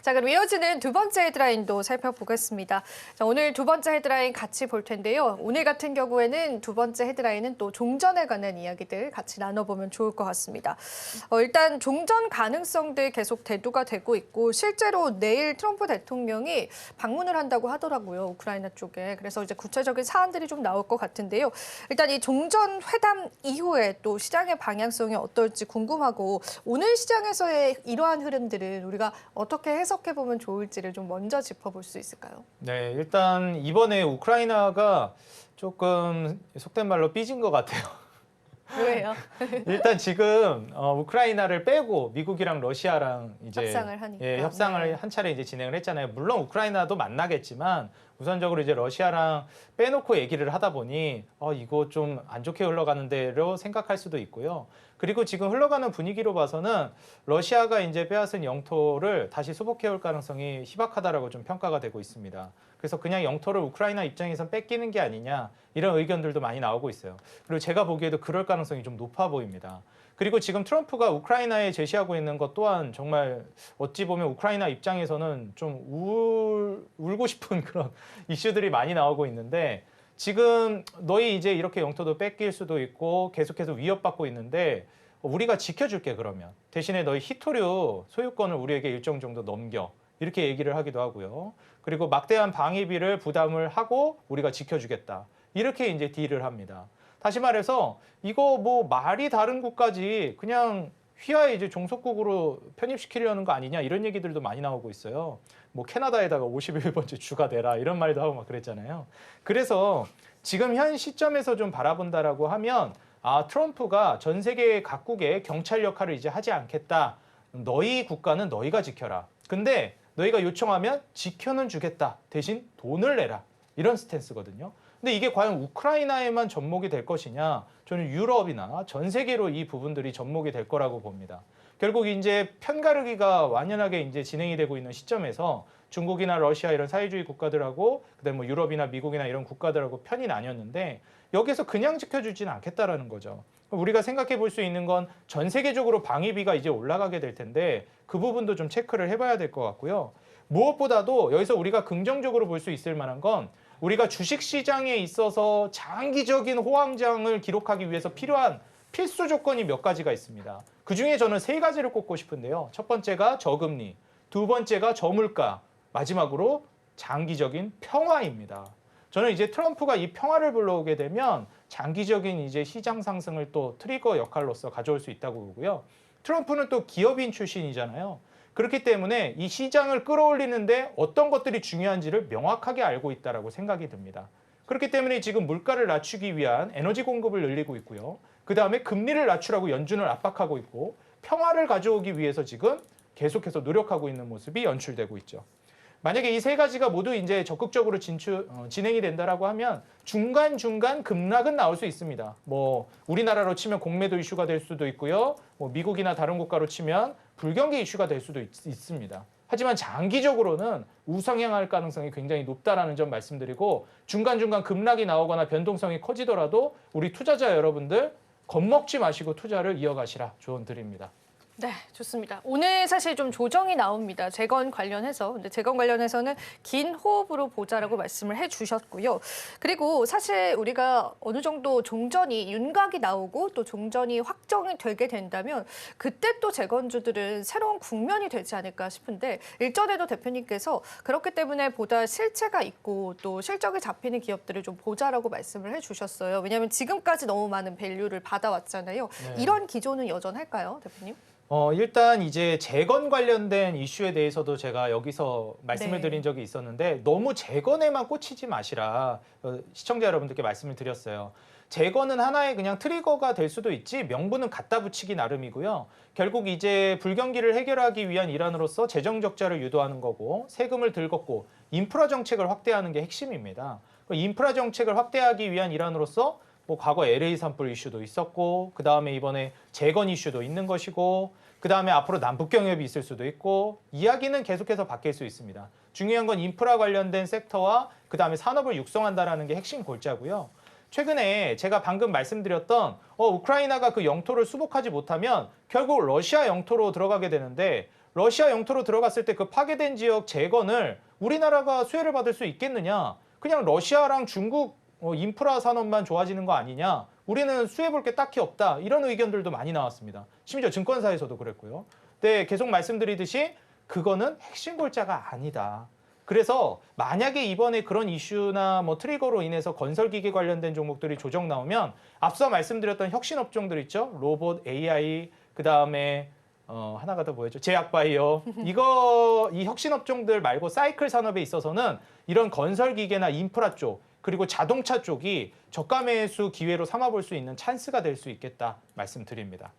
자, 그럼 이어지는 두 번째 헤드라인도 살펴보겠습니다. 자, 오늘 두 번째 헤드라인 같이 볼 텐데요. 오늘 같은 경우에는 두 번째 헤드라인은 또 종전에 관한 이야기들 같이 나눠보면 좋을 것 같습니다. 일단 종전 가능성들 계속 대두가 되고 있고 실제로 내일 트럼프 대통령이 방문을 한다고 하더라고요. 우크라이나 쪽에. 그래서 이제 구체적인 사안들이 좀 나올 것 같은데요. 일단 이 종전 회담 이후에 또 시장의 방향성이 어떨지 궁금하고 오늘 시장에서의 이러한 흐름들은 우리가 어떻게 해석해보면 좋을지를 좀 먼저 짚어볼 수 있을까요? 네, 일단 이번에 우크라이나가 조금 속된 말로 삐진 것 같아요. 왜요? 일단 지금 우크라이나를 빼고 미국이랑 러시아랑 이제 협상을 하니까. 협상을 네. 한 차례 이제 진행을 했잖아요. 물론 우크라이나도 만나겠지만 우선적으로 이제 러시아랑 빼놓고 얘기를 하다 보니 이거 좀 안 좋게 흘러가는 대로 생각할 수도 있고요. 그리고 지금 흘러가는 분위기로 봐서는 러시아가 이제 빼앗은 영토를 다시 수복해 올 가능성이 희박하다라고 좀 평가가 되고 있습니다. 그래서 그냥 영토를 우크라이나 입장에선 뺏기는 게 아니냐 이런 의견들도 많이 나오고 있어요. 그리고 제가 보기에도 그럴 가능성이 좀 높아 보입니다. 그리고 지금 트럼프가 우크라이나에 제시하고 있는 것 또한 정말 어찌 보면 우크라이나 입장에서는 좀 울고 싶은 그런 이슈들이 많이 나오고 있는데 지금 너희 이제 이렇게 영토도 뺏길 수도 있고 계속해서 위협받고 있는데 우리가 지켜줄게 그러면 대신에 너희 히토류 소유권을 우리에게 일정 정도 넘겨 이렇게 얘기를 하기도 하고요. 그리고 막대한 방위비를 부담을 하고 우리가 지켜주겠다 이렇게 이제 딜을 합니다. 다시 말해서 이거 뭐 말이 다른 국까지 그냥 휘하에 이제 종속국으로 편입시키려는 거 아니냐 이런 얘기들도 많이 나오고 있어요. 뭐 캐나다에다가 51번째 주가 되라 이런 말도 하고 막 그랬잖아요. 그래서 지금 현 시점에서 좀 바라본다라고 하면 트럼프가 전 세계 각국의 경찰 역할을 이제 하지 않겠다. 너희 국가는 너희가 지켜라. 근데 너희가 요청하면 지켜는 주겠다. 대신 돈을 내라. 이런 스탠스거든요. 근데 이게 과연 우크라이나에만 접목이 될 것이냐? 저는 유럽이나 전 세계로 이 부분들이 접목이 될 거라고 봅니다. 결국 이제 편가르기가 완연하게 이제 진행이 되고 있는 시점에서 중국이나 러시아 이런 사회주의 국가들하고 그다음에 뭐 유럽이나 미국이나 이런 국가들하고 편이 나뉘었는데 여기서 그냥 지켜주지는 않겠다라는 거죠. 우리가 생각해 볼 수 있는 건 전 세계적으로 방위비가 이제 올라가게 될 텐데 그 부분도 좀 체크를 해봐야 될 것 같고요. 무엇보다도 여기서 우리가 긍정적으로 볼 수 있을 만한 건 우리가 주식시장에 있어서 장기적인 호황장을 기록하기 위해서 필요한 필수 조건이 몇 가지가 있습니다. 그중에 저는 세 가지를 꼽고 싶은데요. 첫 번째가 저금리, 두 번째가 저물가, 마지막으로 장기적인 평화입니다. 저는 이제 트럼프가 이 평화를 불러오게 되면 장기적인 이제 시장 상승을 또 트리거 역할로서 가져올 수 있다고 보고요. 트럼프는 또 기업인 출신이잖아요. 그렇기 때문에 이 시장을 끌어올리는데 어떤 것들이 중요한지를 명확하게 알고 있다고 생각이 듭니다. 그렇기 때문에 지금 물가를 낮추기 위한 에너지 공급을 늘리고 있고요. 그다음에 금리를 낮추라고 연준을 압박하고 있고 평화를 가져오기 위해서 지금 계속해서 노력하고 있는 모습이 연출되고 있죠. 만약에 이 세 가지가 모두 이제 적극적으로 진행이 된다라고 하면 중간중간 급락은 나올 수 있습니다. 뭐 우리나라로 치면 공매도 이슈가 될 수도 있고요. 뭐 미국이나 다른 국가로 치면 불경기 이슈가 될 수도 있습니다. 하지만 장기적으로는 우상향할 가능성이 굉장히 높다라는 점 말씀드리고 중간중간 급락이 나오거나 변동성이 커지더라도 우리 투자자 여러분들 겁먹지 마시고 투자를 이어가시라 조언 드립니다. 네, 좋습니다. 오늘 사실 좀 조정이 나옵니다. 재건 관련해서. 근데 재건 관련해서는 긴 호흡으로 보자라고 말씀을 해주셨고요. 그리고 사실 우리가 어느 정도 종전이 윤곽이 나오고 또 종전이 확정이 되게 된다면 그때 또 재건주들은 새로운 국면이 되지 않을까 싶은데 일전에도 대표님께서 그렇기 때문에 보다 실체가 있고 또 실적이 잡히는 기업들을 좀 보자라고 말씀을 해주셨어요. 왜냐하면 지금까지 너무 많은 밸류를 받아왔잖아요. 네. 이런 기조는 여전할까요, 대표님? 일단 이제 재건 관련된 이슈에 대해서도 제가 여기서 말씀을 네. 드린 적이 있었는데 너무 재건에만 꽂히지 마시라 시청자 여러분들께 말씀을 드렸어요. 재건은 하나의 그냥 트리거가 될 수도 있지 명분은 갖다 붙이기 나름이고요. 결국 이제 불경기를 해결하기 위한 일환으로서 재정 적자를 유도하는 거고 세금을 덜 걷고 인프라 정책을 확대하는 게 핵심입니다. 인프라 정책을 확대하기 위한 일환으로서 뭐 과거 LA 산불 이슈도 있었고 그 다음에 이번에 재건 이슈도 있는 것이고 그 다음에 앞으로 남북 경협이 있을 수도 있고 이야기는 계속해서 바뀔 수 있습니다. 중요한 건 인프라 관련된 섹터와 그 다음에 산업을 육성한다라는 게 핵심 골자고요. 최근에 제가 방금 말씀드렸던 우크라이나가 그 영토를 수복하지 못하면 결국 러시아 영토로 들어가게 되는데 러시아 영토로 들어갔을 때 그 파괴된 지역 재건을 우리나라가 수혜를 받을 수 있겠느냐? 그냥 러시아랑 중국 인프라 산업만 좋아지는 거 아니냐? 우리는 수혜 볼 게 딱히 없다. 이런 의견들도 많이 나왔습니다. 심지어 증권사에서도 그랬고요. 근데 계속 말씀드리듯이 그거는 핵심 골자가 아니다. 그래서 만약에 이번에 그런 이슈나 뭐 트리거로 인해서 건설기계 관련된 종목들이 조정 나오면 앞서 말씀드렸던 혁신 업종들 있죠? 로봇, AI, 그다음에 하나가 더 뭐였죠? 제약바이오. 이 혁신 업종들 말고 사이클 산업에 있어서는 이런 건설기계나 인프라 쪽 그리고 자동차 쪽이 저가 매수 기회로 삼아볼 수 있는 찬스가 될 수 있겠다 말씀드립니다.